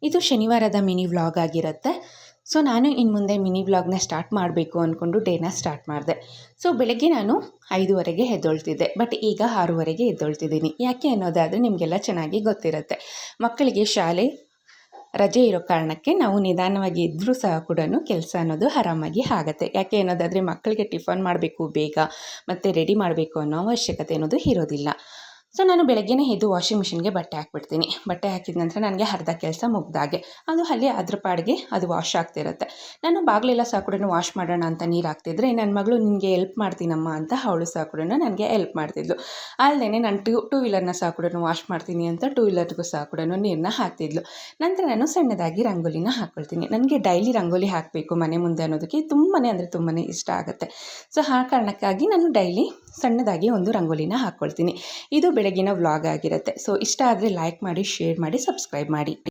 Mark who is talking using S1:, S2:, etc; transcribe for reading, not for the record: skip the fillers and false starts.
S1: ಇದು ಶನಿವಾರದ mini vlog ಆಗಿರುತ್ತೆ. So ನಾನು ಇನ್ನು ಮುಂದೆ ಮಿನಿ ವ್ಲಾಗ್ನ ಸ್ಟಾರ್ಟ್ ಮಾಡಬೇಕು ಅಂದ್ಕೊಂಡು ಡೇನ ಸ್ಟಾರ್ಟ್ ಮಾಡಿದೆ. ಸೊ ಬೆಳಗ್ಗೆ ನಾನು 5:30ಗೆ ಎದ್ದೇಳ್ತಿದ್ದೆ, ಬಟ್ ಈಗ 6:30ಗೆ ಎದ್ದೇಳ್ತಿದ್ದೀನಿ. ಯಾಕೆ ಅನ್ನೋದಾದರೆ ನಿಮಗೆಲ್ಲ ಚೆನ್ನಾಗಿ ಗೊತ್ತಿರುತ್ತೆ. ಮಕ್ಕಳಿಗೆ ಶಾಲೆ ರಜೆ ಇರೋ ಕಾರಣಕ್ಕೆ ನಾವು ನಿಧಾನವಾಗಿ ಇದ್ದರೂ ಸಹ ಕೂಡ ಕೆಲಸ ಅನ್ನೋದು ಆರಾಮಾಗಿ ಆಗುತ್ತೆ. ಯಾಕೆ ಅನ್ನೋದಾದರೆ ಮಕ್ಕಳಿಗೆ ಟಿಫನ್ ಮಾಡಬೇಕು ಬೇಗ ಮತ್ತು ರೆಡಿ ಮಾಡಬೇಕು ಅನ್ನೋ ಅವಶ್ಯಕತೆ ಅನ್ನೋದು ಇರೋದಿಲ್ಲ. ಸೊ ನಾನು ಬೆಳಗ್ಗೆನೇ ಎದ್ದು ವಾಷಿಂಗ್ ಮಿಷಿನ್ಗೆ ಬಟ್ಟೆ ಹಾಕ್ಬಿಡ್ತೀನಿ. ಬಟ್ಟೆ ಹಾಕಿದ ನಂತರ ನನಗೆ ಅರ್ಧ ಕೆಲಸ ಮುಗ್ದಾಗೆ ಅದು ಅಲ್ಲಿ ಅದ್ರ ಪಾಡಿಗೆ ಅದು ವಾಶ್ ಆಗ್ತಿರುತ್ತೆ. ನಾನು ಬಾಗಿಲೆಲ್ಲ ಸಹ ಕೂಡ ವಾಶ್ ಮಾಡೋಣ ಅಂತ ನೀರು ಹಾಕ್ತಿದ್ರೆ ನನ್ನ ಮಗಳು ನಿನಗೆ ಹೆಲ್ಪ್ ಮಾಡ್ತೀನಮ್ಮ ಅಂತ ಅವಳು ಸಹ ಕೂಡ ನನಗೆ ಹೆಲ್ಪ್ ಮಾಡ್ತಿದ್ಲು. ಅಲ್ಲದೆ ನಾನು ಟೂ ವೀಲರ್ನ ಸಹ ಕೂಡ ವಾಶ್ ಮಾಡ್ತೀನಿ ಅಂತ ಟೂ ವೀಲರ್ಗೂ ಸಹ ಕೂಡ ನೀರನ್ನ ಹಾಕ್ತಿದ್ಲು. ನಂತರ ನಾನು ಸಣ್ಣದಾಗಿ ರಂಗೋಲಿನ ಹಾಕ್ಕೊಳ್ತೀನಿ. ನನಗೆ ಡೈಲಿ ರಂಗೋಲಿ ಹಾಕಬೇಕು ಮನೆ ಮುಂದೆ ಅನ್ನೋದಕ್ಕೆ ತುಂಬಾ ಅಂದರೆ ತುಂಬಾ ಇಷ್ಟ ಆಗುತ್ತೆ. ಸೊ ಆ ಕಾರಣಕ್ಕಾಗಿ ನಾನು ಡೈಲಿ ಸಣ್ಣದಾಗಿ ಒಂದು ರಂಗೋಲಿನ ಹಾಕ್ಕೊಳ್ತೀನಿ. ಇದು ಬೆಳಗಿನ ವ್ಲಾಗ್ ಆಗಿರುತ್ತೆ. ಸೊ ಇಷ್ಟ ಆದರೆ ಲೈಕ್ ಮಾಡಿ, ಶೇರ್ ಮಾಡಿ, ಸಬ್ಸ್ಕ್ರೈಬ್ ಮಾಡಿ.